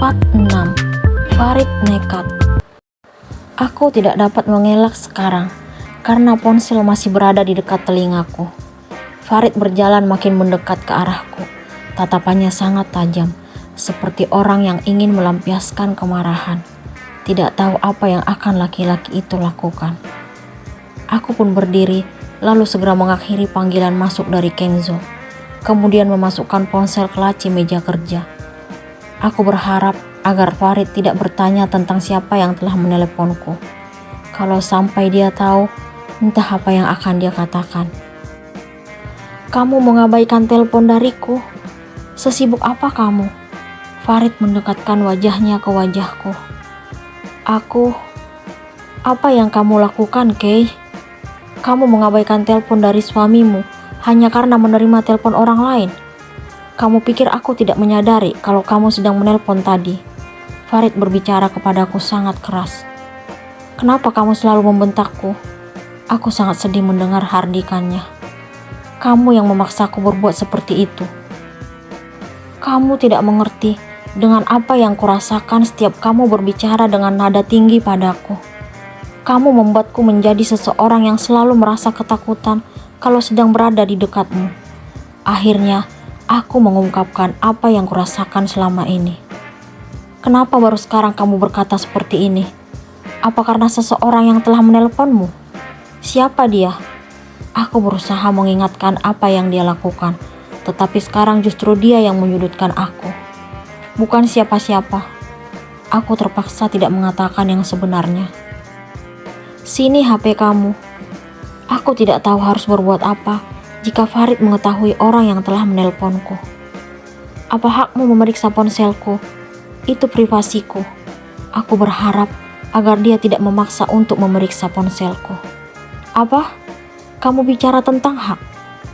Part 6. Farid nekat. Aku tidak dapat mengelak sekarang karena ponsel masih berada di dekat telingaku. Farid berjalan makin mendekat ke arahku. Tatapannya sangat tajam, seperti orang yang ingin melampiaskan kemarahan. Tidak tahu apa yang akan laki-laki itu lakukan. Aku pun berdiri, lalu segera mengakhiri panggilan masuk dari Kenzo. Kemudian memasukkan ponsel ke laci meja kerja. Aku berharap agar Farid tidak bertanya tentang siapa yang telah meneleponku. Kalau sampai dia tahu, entah apa yang akan dia katakan. "Kamu mengabaikan telepon dariku? Sesibuk apa kamu?" Farid mendekatkan wajahnya ke wajahku. Apa yang kamu lakukan, Kay? Kamu mengabaikan telepon dari suamimu hanya karena menerima telepon orang lain. Kamu pikir aku tidak menyadari kalau kamu sedang menelpon tadi? Farid berbicara kepadaku sangat keras. "Kenapa kamu selalu membentakku?" Aku sangat sedih mendengar hardikannya. "Kamu yang memaksaku berbuat seperti itu. Kamu tidak mengerti dengan apa yang kurasakan setiap kamu berbicara dengan nada tinggi padaku. Kamu membuatku menjadi seseorang yang selalu merasa ketakutan kalau sedang berada di dekatmu. Akhirnya, aku mengungkapkan apa yang kurasakan selama ini. Kenapa baru sekarang kamu berkata seperti ini? Apa karena seseorang yang telah menelponmu? Siapa dia?" Aku berusaha mengingatkan apa yang dia lakukan, tetapi sekarang justru dia yang menyudutkan aku. Bukan siapa-siapa. Aku terpaksa tidak mengatakan yang sebenarnya. "Sini HP kamu." Aku tidak tahu harus berbuat apa jika Farid mengetahui orang yang telah menelponku. "Apa hakmu memeriksa ponselku? Itu privasiku." Aku berharap agar dia tidak memaksa untuk memeriksa ponselku. "Apa? Kamu bicara tentang hak?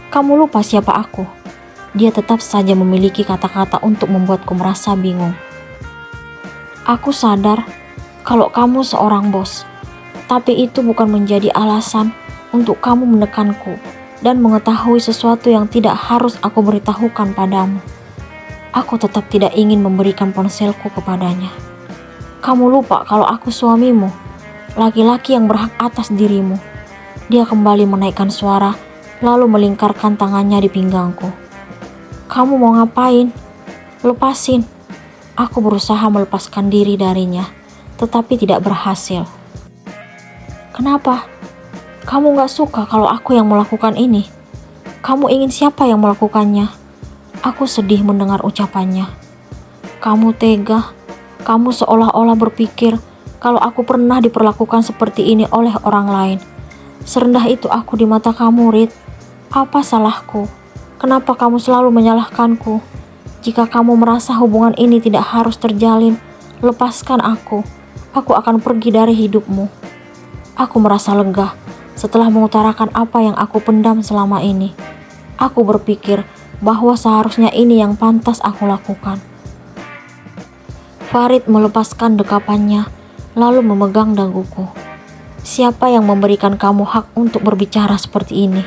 Kamu lupa siapa aku?" Dia tetap saja memiliki kata-kata untuk membuatku merasa bingung. "Aku sadar kalau kamu seorang bos, tapi itu bukan menjadi alasan untuk kamu menekanku dan mengetahui sesuatu yang tidak harus aku beritahukan padamu. Aku tetap tidak ingin memberikan ponselku kepadanya. Kamu lupa kalau aku suamimu, laki-laki yang berhak atas dirimu." Dia kembali menaikkan suara, lalu melingkarkan tangannya di pinggangku. "Kamu mau ngapain? Lepasin." Aku berusaha melepaskan diri darinya, tetapi tidak berhasil. "Kenapa? Kamu gak suka kalau aku yang melakukan ini? Kamu ingin siapa yang melakukannya?" Aku sedih mendengar ucapannya. "Kamu tega. Kamu seolah-olah berpikir kalau aku pernah diperlakukan seperti ini oleh orang lain. Serendah itu aku di mata kamu, Rit. Apa salahku? Kenapa kamu selalu menyalahkanku? Jika kamu merasa hubungan ini tidak harus terjalin, lepaskan aku. Aku akan pergi dari hidupmu." Aku merasa lega setelah mengutarakan apa yang aku pendam selama ini. Aku berpikir bahwa seharusnya ini yang pantas aku lakukan. Farid melepaskan dekapannya, lalu memegang daguku. "Siapa yang memberikan kamu hak untuk berbicara seperti ini?"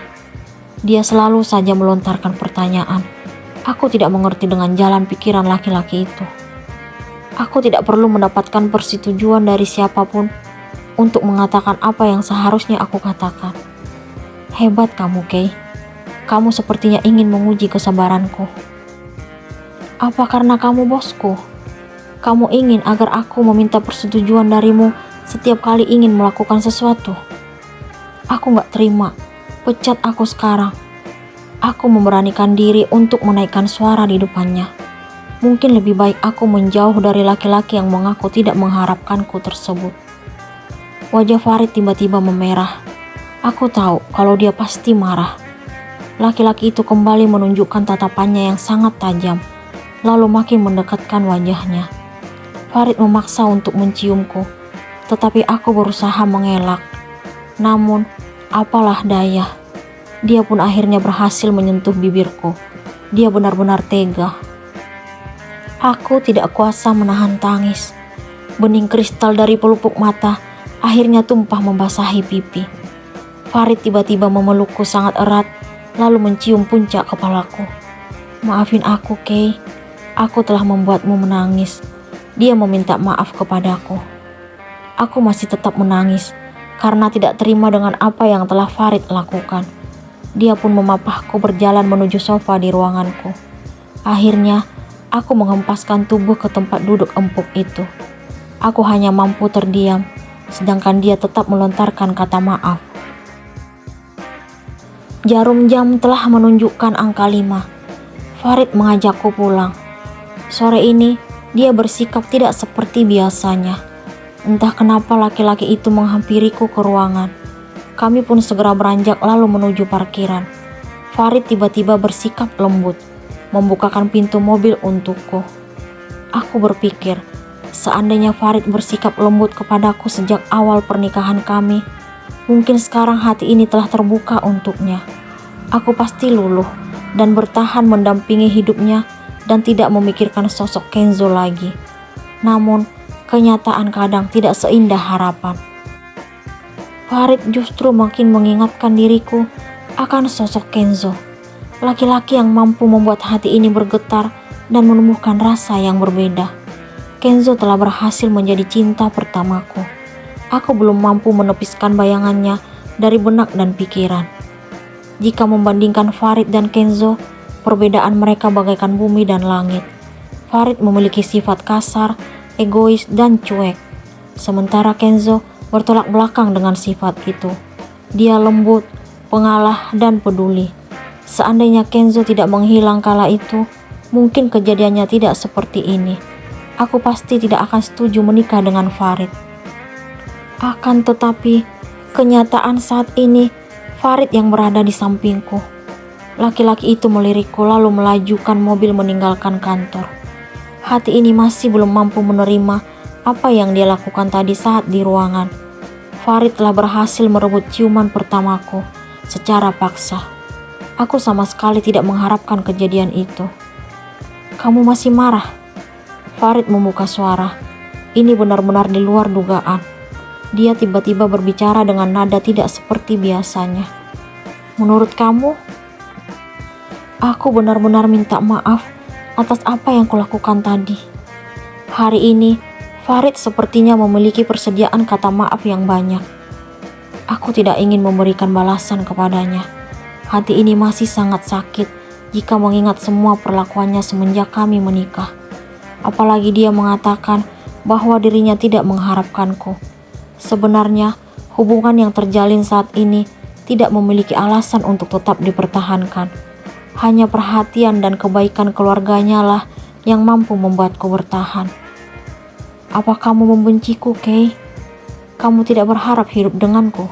Dia selalu saja melontarkan pertanyaan. Aku tidak mengerti dengan jalan pikiran laki-laki itu. Aku tidak perlu mendapatkan persetujuan dari siapapun untuk mengatakan apa yang seharusnya aku katakan. Hebat kamu, Kay. Kamu sepertinya ingin menguji kesabaranku. Apa karena kamu bosku? Kamu ingin agar aku meminta persetujuan darimu setiap kali ingin melakukan sesuatu? Aku gak terima. Pecat aku sekarang. Aku memberanikan diri untuk menaikkan suara di depannya. Mungkin lebih baik aku menjauh dari laki-laki yang mengaku tidak mengharapkanku tersebut. Wajah Farid tiba-tiba memerah. Aku tahu kalau dia pasti marah. Laki-laki itu kembali menunjukkan tatapannya yang sangat tajam, lalu makin mendekatkan wajahnya. Farid memaksa untuk menciumku, tetapi aku berusaha mengelak. Namun, apalah daya. Dia pun akhirnya berhasil menyentuh bibirku. Dia benar-benar tega. Aku tidak kuasa menahan tangis. Bening kristal dari pelupuk mata akhirnya tumpah membasahi pipi. Farid tiba-tiba memelukku sangat erat, lalu mencium puncak kepalaku. "Maafin aku, Kay. Aku telah membuatmu menangis. dia meminta maaf kepadaku. Aku masih tetap menangis karena tidak terima dengan apa yang telah Farid lakukan. Dia pun memapahku berjalan menuju sofa di ruanganku. Akhirnya, aku menghempaskan tubuh ke tempat duduk empuk itu. Aku hanya mampu terdiam, sedangkan dia tetap melontarkan kata maaf. Jarum jam telah menunjukkan angka 5. Farid mengajakku pulang. Sore ini, dia bersikap tidak seperti biasanya. Entah kenapa laki-laki itu menghampiriku ke ruangan. Kami pun segera beranjak lalu menuju parkiran. Farid tiba-tiba bersikap lembut, membukakan pintu mobil untukku. Aku berpikir, seandainya Farid bersikap lembut kepadaku sejak awal pernikahan kami, mungkin sekarang hati ini telah terbuka untuknya. Aku pasti luluh dan bertahan mendampingi hidupnya dan tidak memikirkan sosok Kenzo lagi. Namun, kenyataan kadang tidak seindah harapan. Farid justru makin mengingatkan diriku akan sosok Kenzo, laki-laki yang mampu membuat hati ini bergetar dan menumbuhkan rasa yang berbeda. Kenzo telah berhasil menjadi cinta pertamaku. Aku belum mampu menepiskan bayangannya dari benak dan pikiran. Jika membandingkan Farid dan Kenzo, perbedaan mereka bagaikan bumi dan langit. Farid memiliki sifat kasar, egois, dan cuek. Sementara Kenzo bertolak belakang dengan sifat itu. Dia lembut, pengalah, dan peduli. Seandainya Kenzo tidak menghilang kala itu, mungkin kejadiannya tidak seperti ini. Aku pasti tidak akan setuju menikah dengan Farid. Akan tetapi, kenyataan saat ini, Farid yang berada di sampingku. Laki-laki itu melirikku lalu melajukan mobil meninggalkan kantor. Hati ini masih belum mampu menerima apa yang dia lakukan tadi saat di ruangan. Farid telah berhasil merebut ciuman pertamaku secara paksa. Aku sama sekali tidak mengharapkan kejadian itu. Kamu masih marah? Farid membuka suara. Ini benar-benar di luar dugaan. Dia tiba-tiba berbicara dengan nada tidak seperti biasanya. Menurut kamu? Aku benar-benar minta maaf atas apa yang kulakukan tadi. Hari ini, Farid sepertinya memiliki persediaan kata maaf yang banyak. Aku tidak ingin memberikan balasan kepadanya. Hati ini masih sangat sakit jika mengingat semua perlakuannya semenjak kami menikah. Apalagi dia mengatakan bahwa dirinya tidak mengharapkanku. Sebenarnya, hubungan yang terjalin saat ini tidak memiliki alasan untuk tetap dipertahankan. Hanya perhatian dan kebaikan keluarganya lah yang mampu membuatku bertahan. Apa kamu membenciku, Kay? Kamu tidak berharap hidup denganku?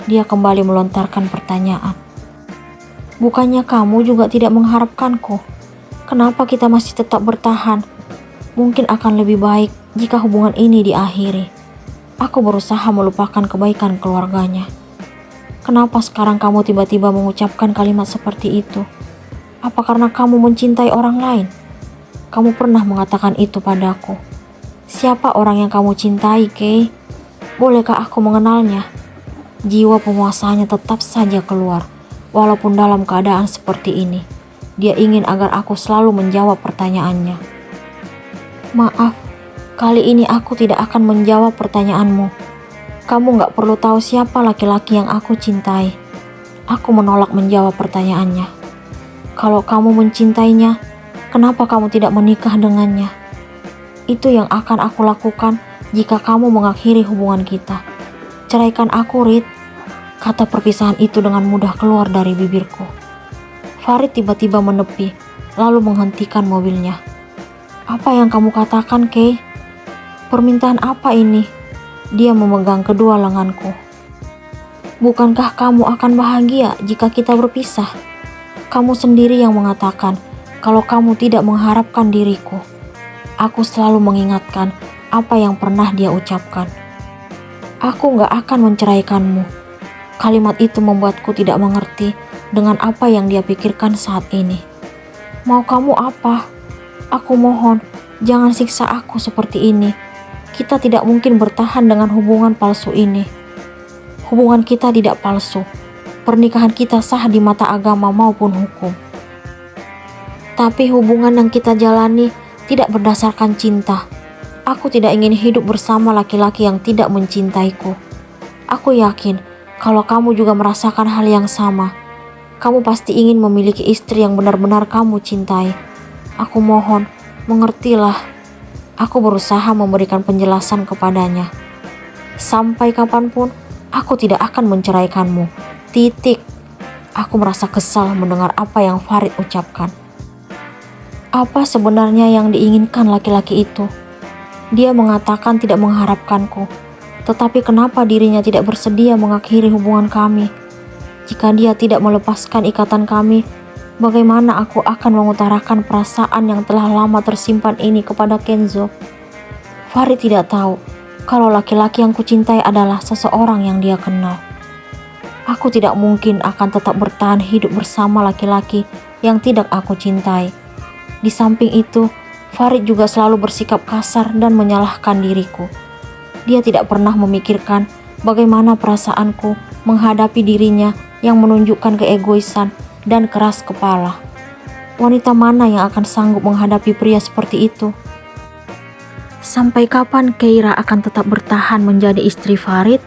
Dia kembali melontarkan pertanyaan. Bukannya kamu juga tidak mengharapkanku? Kenapa kita masih tetap bertahan? Mungkin akan lebih baik jika hubungan ini diakhiri. Aku berusaha melupakan kebaikan keluarganya. Kenapa sekarang kamu tiba-tiba mengucapkan kalimat seperti itu? Apa karena kamu mencintai orang lain? Kamu pernah mengatakan itu padaku. Siapa orang yang kamu cintai, Kay? Bolehkah aku mengenalnya? Jiwa penguasanya tetap saja keluar, walaupun dalam keadaan seperti ini. Dia ingin agar aku selalu menjawab pertanyaannya. Maaf, kali ini aku tidak akan menjawab pertanyaanmu. Kamu gak perlu tahu siapa laki-laki yang aku cintai. Aku menolak menjawab pertanyaannya. Kalau kamu mencintainya, kenapa kamu tidak menikah dengannya? Itu yang akan aku lakukan jika kamu mengakhiri hubungan kita. Ceraikan aku, Rit. Kata perpisahan itu dengan mudah keluar dari bibirku. Farid tiba-tiba menepi, lalu menghentikan mobilnya. Apa yang kamu katakan, Kay? Permintaan apa ini? Dia memegang kedua lenganku. Bukankah kamu akan bahagia jika kita berpisah? Kamu sendiri yang mengatakan kalau kamu tidak mengharapkan diriku. Aku selalu mengingatkan apa yang pernah dia ucapkan. Aku gak akan menceraikanmu. Kalimat itu membuatku tidak mengerti dengan apa yang dia pikirkan saat ini. Mau kamu apa? Aku mohon, jangan siksa aku seperti ini. Kita tidak mungkin bertahan dengan hubungan palsu ini. Hubungan kita tidak palsu. Pernikahan kita sah di mata agama maupun hukum. Tapi hubungan yang kita jalani tidak berdasarkan cinta. Aku tidak ingin hidup bersama laki-laki yang tidak mencintaiku. Aku yakin kalau kamu juga merasakan hal yang sama. Kamu pasti ingin memiliki istri yang benar-benar kamu cintai. Aku mohon, mengertilah. Aku berusaha memberikan penjelasan kepadanya. Sampai kapanpun, aku tidak akan menceraikanmu. Titik. Aku merasa kesal mendengar apa yang Farid ucapkan. Apa sebenarnya yang diinginkan laki-laki itu? Dia mengatakan tidak mengharapkanku. Tetapi kenapa dirinya tidak bersedia mengakhiri hubungan kami? Jika dia tidak melepaskan ikatan kami, bagaimana aku akan mengutarakan perasaan yang telah lama tersimpan ini kepada Kenzo? Farid tidak tahu kalau laki-laki yang kucintai adalah seseorang yang dia kenal. Aku tidak mungkin akan tetap bertahan hidup bersama laki-laki yang tidak aku cintai. Di samping itu, Farid juga selalu bersikap kasar dan menyalahkan diriku. Dia tidak pernah memikirkan bagaimana perasaanku menghadapi dirinya yang menunjukkan keegoisan dan keras kepala. Wanita mana yang akan sanggup menghadapi pria seperti itu? Sampai kapan Keira akan tetap bertahan menjadi istri Farid?